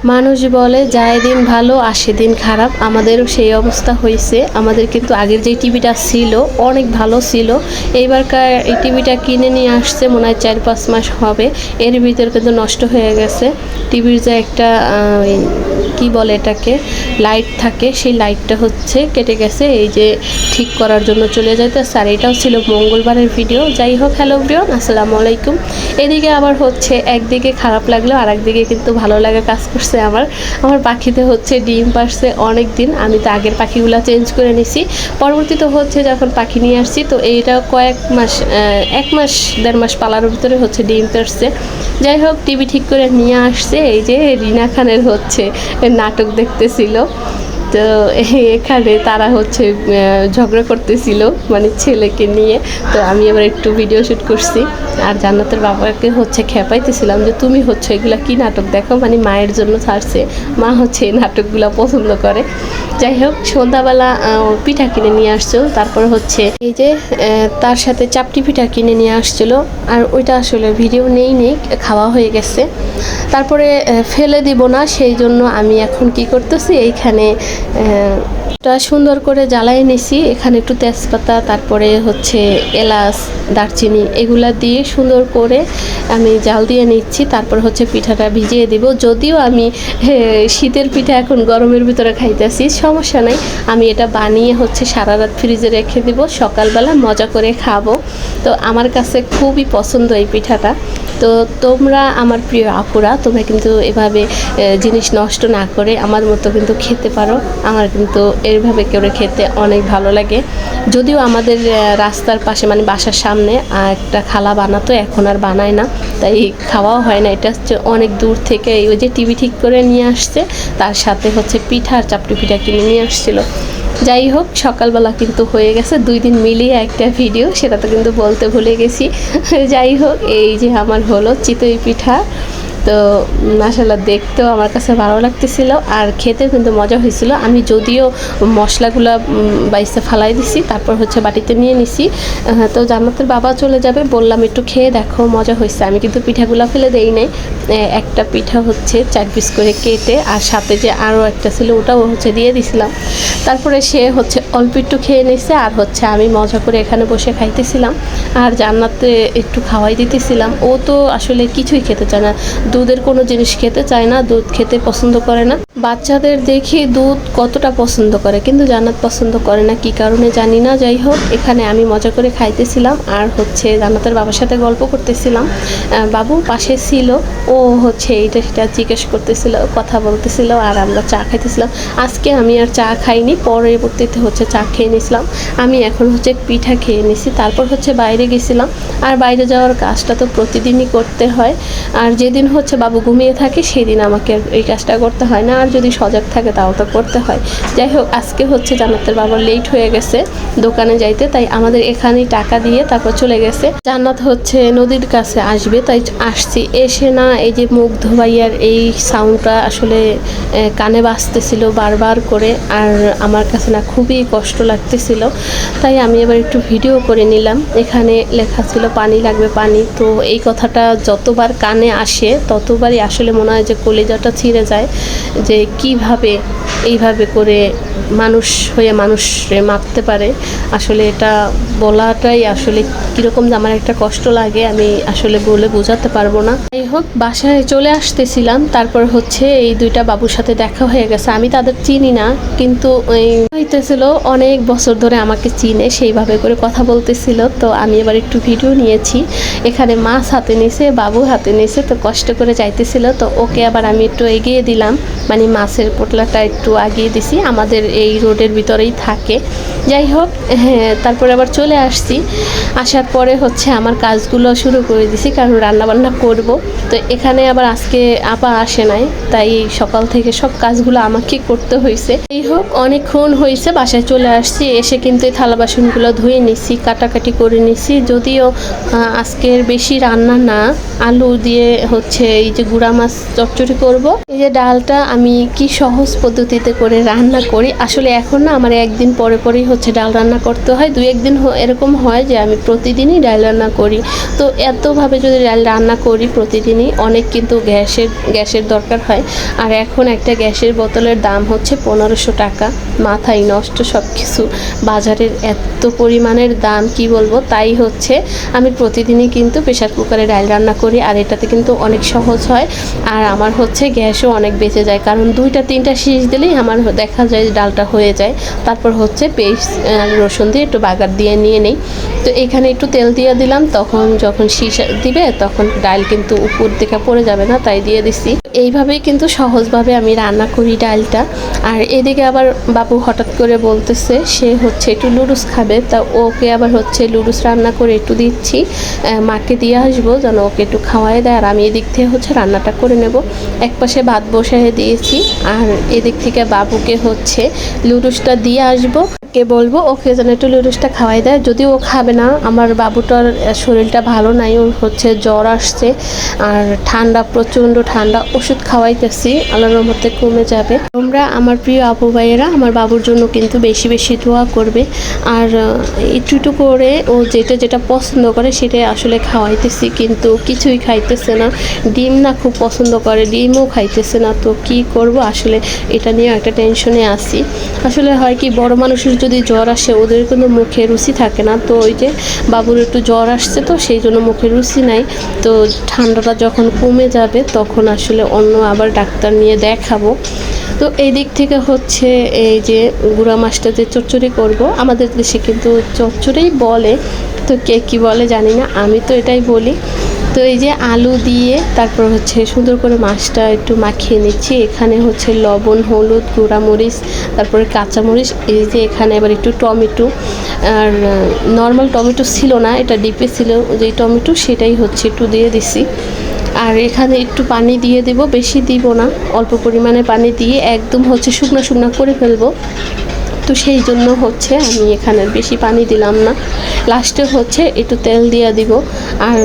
মানুষ বলে যায় দিন ভালো আসে দিন খারাপ, আমাদেরও সেই অবস্থা হয়েছে। আমাদের কিন্তু আগের যে টিভিটা ছিল অনেক ভালো ছিল, এইবারকার এই টিভিটা কিনে নিয়ে আসছে মনে হয় 4-5 মাস হবে, এর ভিতর কিন্তু নষ্ট হয়ে গেছে। টিভির যে একটা কি বলে এটাকে, লাইট থাকে, সেই লাইটটা হচ্ছে কেটে গেছে, এই যে ঠিক করার জন্য চলে যাইতেছে। আর এটাও ছিল মঙ্গলবারের ভিডিও। যাই হোক, হ্যালো এভরিওয়ান, আসসালামু আলাইকুম। এদিকে আবার হচ্ছে একদিকে খারাপ লাগলো আর একদিকে কিন্তু ভালো লাগা কাজ করছে। আমার পাখিতে হচ্ছে ডিম পারছে অনেক দিন, আমি তো আগের পাখিগুলো চেঞ্জ করে নিছি, পরবর্তীতে হচ্ছে যখন পাখি নিয়ে আসছি তো এইটা কয়েক মাস 1 মাস 1.5 মাস পালার ভিতরে হচ্ছে ডিম পারছে। যাই হোক, টিভি ঠিক করে নিয়ে আসছে, এই যে রিনা খানের হচ্ছে নাটক দেখতেছিল। তো এখানে তারা হচ্ছে ঝগড়া করতেছিল মানে ছেলেকে নিয়ে। তো আমি এবার একটু ভিডিও শ্যুট করছি আর জান্নাতের বাবাকে হচ্ছে খেপাইতেছিলাম যে তুমি হচ্ছে এগুলা কি নাটক দেখো, মানে মায়ের জন্য ছাড়ছে, মা হচ্ছে এই নাটকগুলো পছন্দ করে। যাই হোক, সন্ধ্যাবেলা পিঠা কিনে নিয়ে আসছো, তারপর হচ্ছে এই যে তার সাথে চাপটি পিঠা কিনে নিয়ে আসছিল, আর ওইটা আসলে ভিডিও নেই খাওয়া হয়ে গেছে। তারপরে ফেলে দিব না, সেই জন্য আমি এখন কি করতেছি, এইখানে টা সুন্দর করে জ্বালাই নিছি। এখানে একটু তেজপাতা, তারপরে হচ্ছে এলাচ, দারচিনি এগুলা দিয়ে সুন্দর করে আমি জাল দিয়ে নিচ্ছি। তারপর হচ্ছে পিঠাটা ভিজিয়ে দিব। যদিও আমি শীতের পিঠা এখন গরমের ভিতরে খাইতেছি, সমস্যা নাই, আমি এটা বানিয়ে হচ্ছে সারা রাত ফ্রিজে রেখে দিব, সকালবেলা মজা করে খাবো। তো আমার কাছে খুবই পছন্দ এই পিঠাটা। তো তোমরা আমার প্রিয় আপুরা, তোমরা কিন্তু এভাবে জিনিস নষ্ট না করে আমার মতো কিন্তু খেতে পারো। আমার কিন্তু এইভাবে করে খেতে অনেক ভালো লাগে। যদিও আমাদের রাস্তার পাশে মানে বাসার সামনে একটা খালা বানাতো, এখন আর বানায় না, তাই খাওয়াও হয় না। এটা হচ্ছে অনেক দূর থেকে ওই যে টিভি ঠিক করে নিয়ে আসছে, তার সাথে হচ্ছে পিঠা আর চাপটি পিঠা কিনে নিয়ে আসছিলো। যাই হোক, সকালবেলা কিন্তু হয়ে গেছে 2 দিন মিলিয়ে একটা ভিডিও, সেটা তো কিন্তু বলতে ভুলে গেছি। যাই হোক, এই যে আমার হলো চিতই পিঠা। তো মাশাআল্লাহ দেখতেও আমার কাছে ভালো লাগতেছিল আর খেতেও কিন্তু মজা হয়েছিল। আমি যদিও মশলাগুলো বাইসে ফালাই দিছি, তারপর হচ্ছে বাটিতে নিয়ে নিছি। তো জান্নাতের বাবা চলে যাবে, বললাম একটু খেয়ে দেখো মজা হয়েছে। আমি কিন্তু পিঠাগুলো ফেলে দেই নাই, একটা পিঠা হচ্ছে 4 পিস করে কেটে আর সাথে যে আরও একটা ছিল ওটাও হচ্ছে দিয়ে দিছিলাম। তারপরে সে হচ্ছে অল্প একটু খেয়ে নিছে আর হচ্ছে আমি মজা করে এখানে বসে খাইতেছিলাম আর জান্নাতে একটু খাওয়াই দিতেছিলাম। ও তো আসলে কিছুই খেতে চায় না, দুধের কোনো জিনিস খেতে চায় না, দুধ খেতে পছন্দ করে না। বাচ্চাদের দেখি দুধ কতটা পছন্দ করে, কিন্তু জান্নাত পছন্দ করে না, কি কারণে জানি না। যাই হোক, এখানে আমি মজা করে খাইতেছিলাম আর হচ্ছে জান্নাতের বাবার সাথে গল্প করতেছিলাম। বাবু পাশে ছিল, ও হচ্ছে এইটা সেটা জিজ্ঞেস করতেছিল, কথা বলতেছিল আর আমরা চা খাইতেছিলাম। আজকে আমি আর চা খাইনি, পরবর্তীতে হচ্ছে চা খেয়ে নিয়েছিলাম। আমি এখন হচ্ছে পিঠা খেয়ে নিছি, তারপর হচ্ছে বাইরে গেছিলাম। আর বাইরে যাওয়ার কাজটা তো প্রতিদিনই করতে হয়, আর যেদিন হচ্ছে বাবু ঘুমিয়ে থাকে সেদিন আমাকে এই কাজটা করতে হয় না, আর যদি সজাগ থাকে তাও তো করতে হয়। যাই হোক, আজকে হচ্ছে জান্নাতের বাবার লেট হয়ে গেছে দোকানে যাইতে, তাই আমাদের এখানেই টাকা দিয়ে তারপর চলে গেছে। জান্নাত হচ্ছে নদীর কাছে আসবে, তাই আসছি। এসে না এই যে মুগ্ধ ভাইয়ার এই সাউন্ডটা আসলে কানে বাজতেছিল বারবার করে, আর আমার কাছে না খুবই কষ্ট লাগতেছিল, তাই আমি এবার একটু ভিডিও করে নিলাম। এখানে লেখা ছিল পানি লাগবে পানি। তো এই কথাটা যতবার কানে আসে ততবারই আসলে মনে হয় যে কলিজাটা ছিঁড়ে যায়, যে কিভাবে এইভাবে করে মানুষ হয়ে মানুষে মারতে পারে। আসলে এটা বলাটাই আসলে কীরকম যে আমার একটা কষ্ট লাগে, আমি আসলে বলে বোঝাতে পারবো না। যাই হোক, বাসায় চলে আসতেছিলাম, তারপর হচ্ছে এই দুইটা বাবুর সাথে দেখা হয়ে গেছে। আমি তাদের চিনি না, কিন্তু হইতেছিল অনেক বছর ধরে আমাকে চিনে, সেইভাবে করে কথা বলতেছিল। তো আমি এবার একটু ভিডিও নিয়েছি। এখানে মাছ হাতে নিয়েছে, বাবু হাতে নিয়েছে, তো কষ্ট করে যাইতেছিল, তো ওকে আবার আমি একটু এগিয়ে দিলাম, মানে মাছের পোটলাটা একটু আগিয়ে দিছি, আমাদের এই রোডের ভিতরেই থাকে। যাই হোক, হ্যাঁ, তারপরে আবার চলে আসছি। আসার পরে হচ্ছে আমার কাজগুলো শুরু করে দিছি, কারণ রান্নাবান্না করব। তো এখানে আবার আজকে আপা আসে নাই, তাই সকাল থেকে সব কাজগুলো আমাকে করতে হয়েছে। যাই হোক, অনেকক্ষণ হয়েছে, বাসায় চলে আসছি। এসে কিন্তু এই থালা বাসনগুলো ধুয়ে নিছি, কাটাকাটি করে নিছি। যদিও আজকের বেশি রান্না না, আলু দিয়ে হচ্ছে এই যে গুঁড়া মাছ চচ্চড়ি করব। এই যে ডালটা আমি আমি কি সহজ পদ্ধতিতে করে রান্না করি। আসলে এখন না আমার একদিন পরে পরেই হচ্ছে ডাল রান্না করতে হয়, দুই একদিন এরকম হয় যে আমি প্রতিদিনই ডাল রান্না করি। তো এতভাবে যদি ডাল রান্না করি প্রতিদিনই অনেক কিন্তু গ্যাসের দরকার হয়। আর এখন একটা গ্যাসের বোতলের দাম হচ্ছে 1500 টাকা। মাথায় নষ্ট সব কিছু, বাজারের এত পরিমাণের দাম কি বলবো। তাই হচ্ছে আমি প্রতিদিনই কিন্তু প্রেশার কুকারে ডাল রান্না করি, আর এটাতে কিন্তু অনেক সহজ হয়। আর আমার হচ্ছে গ্যাসও অনেক বেঁচে যায়, কারণ 2-3টা সিজ দিলেই আমার দেখা যায় ডালটা হয়ে যায়। তারপর হচ্ছে পেস্ট রসুন দিয়ে একটু বাগার দিয়ে নিয়ে নেই। তো এখানে একটু তেল দিয়ে দিলাম, তখন যখন শীষ দিবে তখন ডাল কিন্তু উপর দিকে পড়ে যাবে না, তাই দিয়ে দিছি। এইভাবেই কিন্তু সহজভাবে আমি রান্না করি ডালটা। আর এদিকে আবার বাবু হঠাৎ করে বলতেছে সে হচ্ছে একটু লুডুস খাবে, তা ওকে আবার হচ্ছে লুডুস রান্না করে একটু দিচ্ছি, মাকে দিয়ে আসবো যেন ওকে একটু খাওয়াই দেয়। আর আমি এদিক থেকে হচ্ছে রান্নাটা করে নেব। এক পাশে ভাত বসায় দিয়েছি, আর এদিক থেকে বাবুকে হচ্ছে লুডুসটা দিয়ে আসবো, কে বলবো ওকে যেন একটু লুডুসটা খাওয়াই দেয়। যদিও ও খাবে না, আমার বাবুটার শরীরটা ভালো নাই, ওর হচ্ছে জ্বর আসছে আর ঠান্ডা, প্রচণ্ড ঠান্ডা। ওষুধ খাওয়াইতেছি, আল্লাহর রহমতে কমে যাবে। তোমরা আমার প্রিয় আপু ভাইয়েরা আমার বাবুর জন্য কিন্তু বেশি বেশি দোয়া করবে। আর একটু একটু করে ও যেটা যেটা পছন্দ করে সেটাই আসলে খাওয়াইতেছি, কিন্তু কিছুই খাইতেছে না। ডিম না খুব পছন্দ করে, ডিমও খাইতেছে না। তো কি করব আসলে, এটা নিয়ে একটা টেনশনে আছি। আসলে হয় কি, বড় মানুষের যদি জ্বর আসে ওদের কোনো মুখে রুচি থাকে না। তো ওই যে বাবুর একটু জ্বর আসছে, তো সেই জন্য মুখে রুচি নাই। তো ঠান্ডাটা যখন কমে যাবে তখন আসলে অন্য আবার ডাক্তার নিয়ে দেখাবো। তো এই দিক থেকে হচ্ছে এই যে গুঁড়া মাছটা যে চচ্চড়ি করব, আমাদের দেশে কিন্তু চচ্চড়িই বলে, তো কে কী বলে জানি না, আমি তো এটাই বলি। তো এই যে আলু দিয়ে তারপর হচ্ছে সুন্দর করে মাছটা একটু মাখিয়ে নিচ্ছি। এখানে হচ্ছে লবণ, হলুদ, গুঁড়া মরিচ, তারপরে কাঁচামরিচ, এই যে এখানে এবার একটু টমেটো, আর নর্মাল টমেটো ছিল না, এটা ডিপে ছিল যে টমেটো, সেটাই হচ্ছে একটু দিয়ে দিছি। আর এখানে একটু পানি দিয়ে দেব, বেশি দিব না, অল্প পরিমাণে পানি দিয়ে একদম হচ্ছে শুকনো শুকনো করে ফেলবো। তো সেই জন্য হচ্ছে আমি এখানে বেশি পানি দিলাম না, লাস্টে হচ্ছে একটু তেল দিয়ে দিব। আর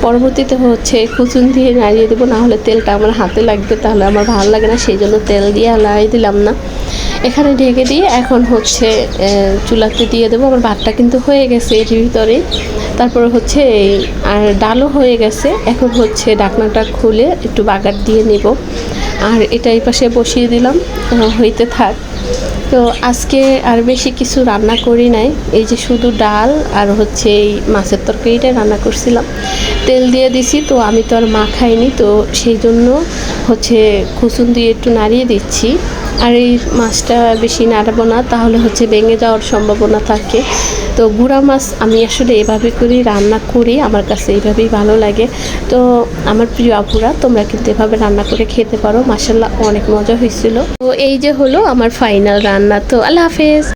পরবর্তীতে হচ্ছে কুচুন দিয়ে নাড়িয়ে দেবো, না হলে তেলটা আমার হাতে লাগবে, তাহলে আমার ভালো লাগে না, সেই জন্য তেল দিয়ে নাড়িয়ে দিলাম না। এখানে ঢেকে দিয়ে এখন হচ্ছে চুলাতে দিয়ে দেবো। আমার ভাতটা কিন্তু হয়ে গেছে এর ভিতরে, তারপরে হচ্ছে আর ডালও হয়ে গেছে। এখন হচ্ছে ঢাকনাটা খুলে একটু বাগার দিয়ে নেব, আর এটা এই পাশে বসিয়ে দিলাম, হইতে থাক। তো আজকে আর বেশি কিছু রান্না করি নাই, এই যে শুধু ডাল আর হচ্ছে এই মাছের তরকারিটা রান্না করছিলাম, তেল দিয়ে দিছি। তো আমি তো আর খাইনি, তো সেই জন্য হচ্ছে কুচুন দিয়ে একটু নাড়িয়ে দিচ্ছি। আর এই মাছটা বেশি নাড়াবো না, তাহলে হচ্ছে ভেঙে যাওয়ার সম্ভাবনা থাকে। তো গুঁড়া মাছ আমি আসলে এভাবে করেই রান্না করি, আমার কাছে এইভাবেই ভালো লাগে। তো আমার প্রিয় আপুরা, তোমরা কিন্তু এভাবে রান্না করে খেতে পারো, মাশাআল্লাহ অনেক মজা হয়েছিল। তো এই যে হলো আমার ফাইনাল রান্না। তো আল্লাহ হাফেজ।